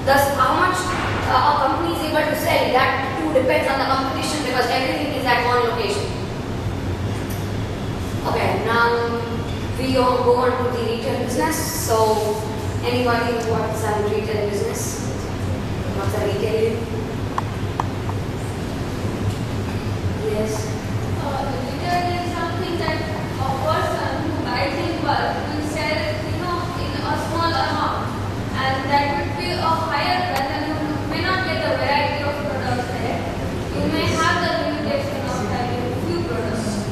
Thus, how much a company is able to sell, that too depends on the competition because everything is at one location. Okay, now we all go on to the retail business. So, anybody what's a retail business? What's a retail? Yes. Retail is something that a person who buys in bulk will sell, in a small amount, and that would be a higher price, and you may not get a variety of products there. You may have the limitation of having few products.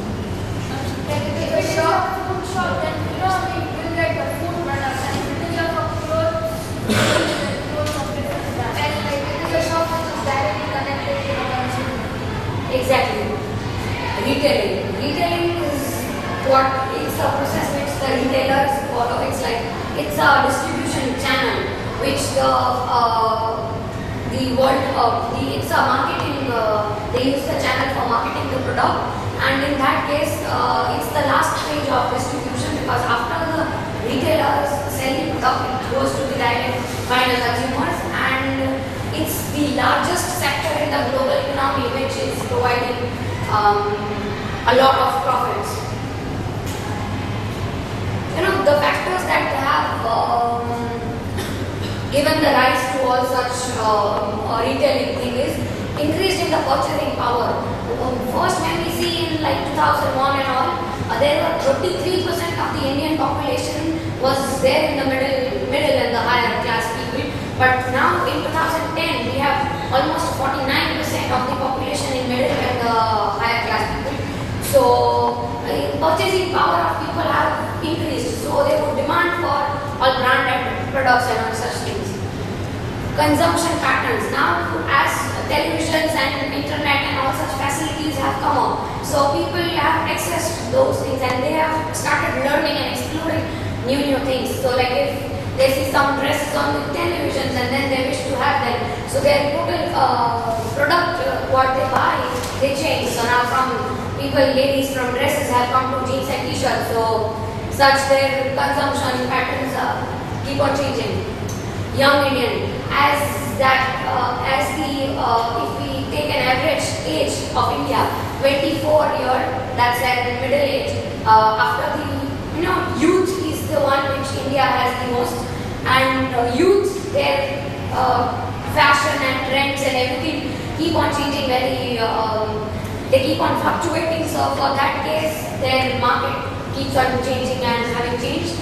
Like if it's a shop, food shop, then you get the food products, and if it is a clothes, you get clothes of different brands. And like it is a shop which is directly connected to the consumer. Exactly. Retailing is what it's a process which the retailers follow. It's a distribution channel which it's a marketing. They use the channel for marketing the product, and in that case, it's the last stage of distribution because after the retailers sell the product, it goes to the direct final consumers, and it's the largest sector in the global economy which is providing a lot of profits. The factors that have given the rise to all such retailing thing is increased in the purchasing power. First, when we see in like 2001 and all, there were 33% of the Indian population was there in the middle and the higher class people. But now in 2010, we have almost 49% of the population in middle and the higher class people. So, purchasing power of people have increased. So, they would demand for all branded products and all such things. Consumption patterns. Now, as televisions and internet and all such facilities have come up, so people have access to those things and they have started learning and exploring new things. So, like if they see some dresses on the televisions and then they wish to have them, so their total product, what they buy, they change. So now from ladies from dresses have come to jeans and t-shirts. So such their consumption patterns keep on changing. Young Indian, if we take an average age of India, 24 year, that's at middle age. After the youth is the one which India has the most, and youth, their fashion and trends and everything keep on changing very. They keep on fluctuating. So for that case, their market keeps on changing and having changed.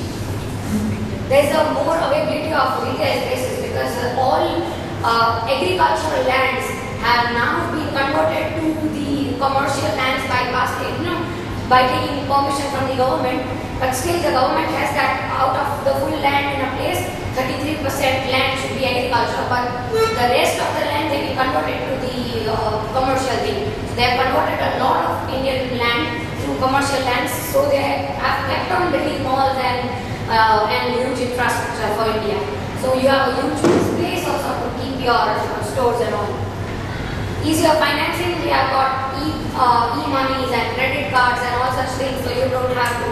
There's a more availability of retail spaces because all agricultural lands have now been converted to the commercial lands by taking permission from the government. But still the government has that out of the full land in a place, 33% land should be agriculture, but the rest of the land they be converted to the commercial thing. So they have converted a lot of Indian land to commercial lands, so they have kept on building malls and huge infrastructure for India. So you have a huge space also to keep your stores and all. Easier financing, we have got e-monies and credit cards and all such things, so you don't have to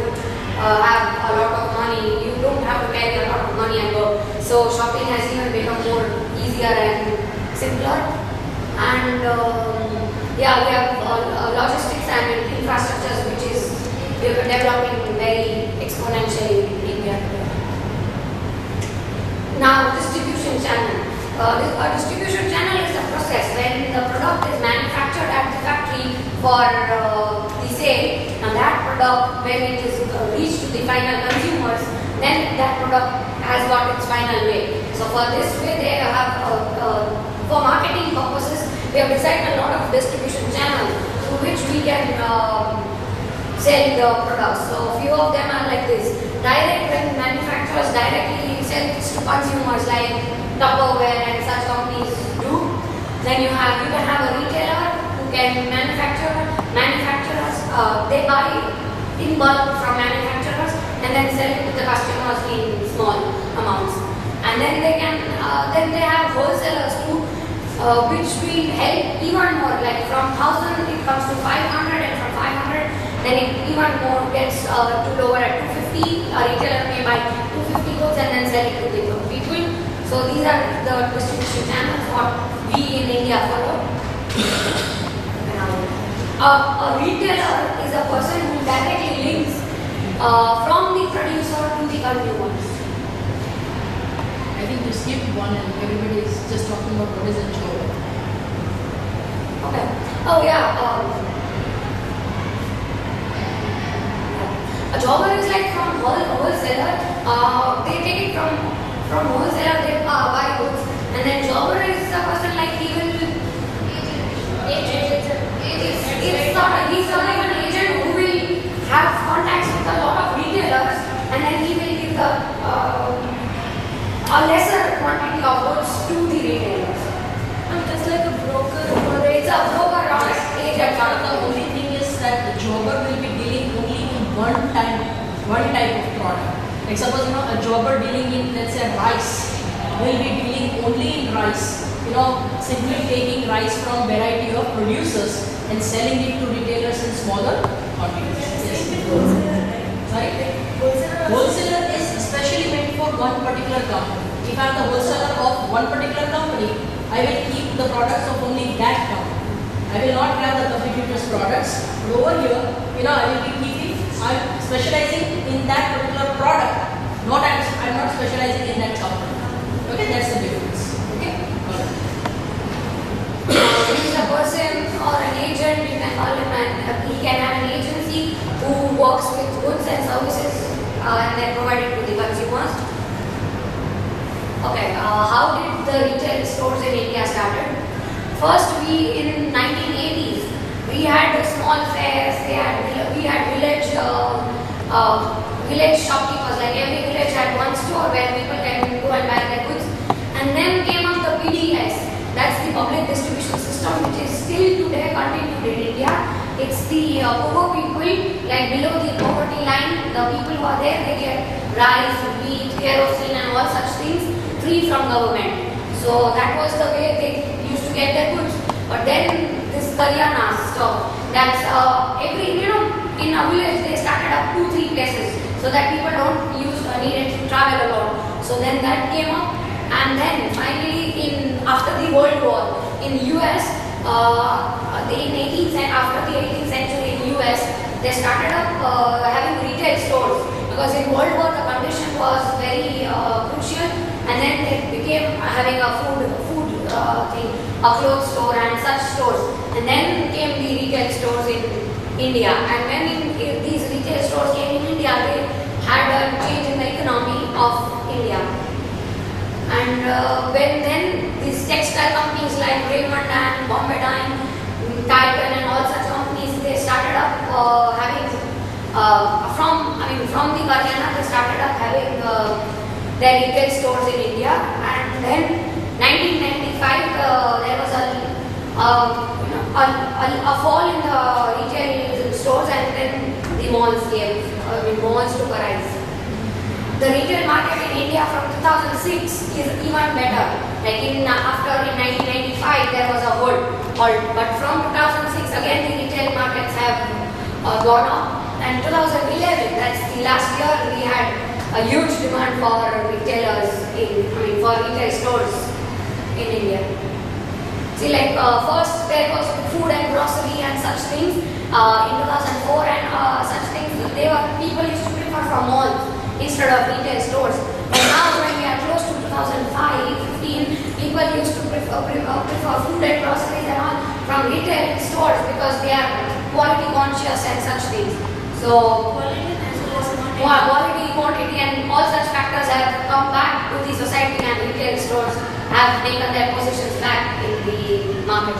have a lot of money, you don't have to carry a lot of money and go. So shopping has even become more easier and simpler. And we have logistics and infrastructures which is developing very exponentially in India. Now, distribution channel. A distribution channel is a process when the product is manufactured at the factory for the sale, and that product, when it is reached to the final consumers, then that product has got its final way. So for this way, they have for marketing purposes, we have designed a lot of distribution channels through which we can sell the products. So few of them are like this. Direct, when manufacturers directly sell this to consumers like Tupperware and such companies do. Then you can have a retailer who can manufacturers, they buy in bulk from manufacturers and then sell it to the customers in small amounts. And then they have wholesalers too, which will help even more, like from 1,000 it comes to 500, and from 500 then it even more gets to lower at 250. A retailer may buy 250 goods and then sell it to the people. So these are the distribution channels what we in India follow. A retailer is a person who directly links from the producer to the consumers. I think you skipped one and everybody is just talking about what is a job. Okay. Oh yeah. A jobber is like from wholesaler. They take it from wholesaler. They buy goods, and then jobber is a person like he will. He's like an agent who will have contacts with a lot of retailers, and then he will give a lesser quantity of goods to the retailers. Just like a broker. It's a broker or an agent. The only thing is that the jobber will be dealing only in one type of product. Like suppose a jobber dealing in, let's say, rice will be dealing only in rice. Simply taking rice from variety of producers and selling it to retailers in smaller quantities. Yes. Sorry? Wholesaler is especially meant for one particular company. If I am the wholesaler of one particular company, I will keep the products of only that company. I will not have the competitors' products. But over here, I will be keeping, I am specializing in that particular product. I am not specializing in that company. Okay, that's the difference. Okay? He's a person or an agent, you can call him, and he can have an agency who works with goods and services and then provide it to the consumers. Okay, how did the retail stores in India started? First, in 1980s, we had the small fairs. We had village shopkeepers. Like every village had one store where people can go and buy their goods. And then came up the PDS. That's the public distribution system, which is still today continued in India. It's the poor people, like below the poverty line, the people who are there, they get rice, wheat, kerosene, and all such things free from government. So that was the way they used to get their goods. But then this Kalyana stuff, that's in a village they started up 2-3 places so that people don't needed to travel a lot. So then that came up, and then finally after the World War in US, after the 18th century in US, they started up having retail stores because in World War the condition was very crucial, and then they became having a food thing, a clothes store and such stores, and then came the retail stores in India. And when these retail stores came in India, they had a change in the economy of India. And when then these textile companies like Raymond and Bombay Dyeing, Titan and all such companies, they started up having from the Kalyana they started up having their retail stores in India. And then 1995 there was a fall in the retail stores, and then the malls took a rise. The retail market in India from 2006 is even better. Like in 1995 there was a halt, but from 2006 again the retail markets have gone up. And 2011, that's the last year, we had a huge demand for retailers for retail stores in India. See, like first there was food and grocery and such things in 2004 and such things. People used to prefer from malls instead of retail stores. But now when we are close to 2015, people used to prefer food and groceries and all from retail stores because they are quality conscious and such things. So quality, quantity and all such factors have come back to the society, and retail stores have taken their positions back in the market.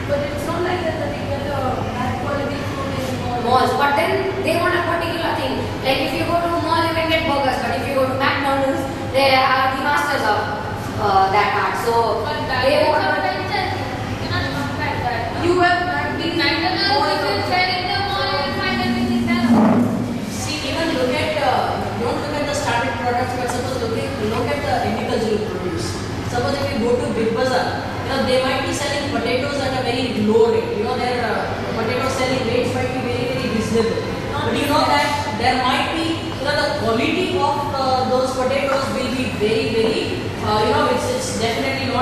But it's not like that they get a bad quality food in Malls, but then they want a particular thing. Like if you go to a mall, you can get burgers, but if you go to McDonald's, they are the masters of that art. So But they that is want. a franchise. You cannot compare that. You have McDonald's. McDonald's, if you sell in the mall, you will find everything there. See, even don't look at the started products, but suppose look at the agricultural produce. Suppose if you go to Big Bazaar, they might be selling potatoes at a very low rate. Their potato selling rates might be very, very reasonable. But you know that there might be, the quality of those potatoes will be very, very it's definitely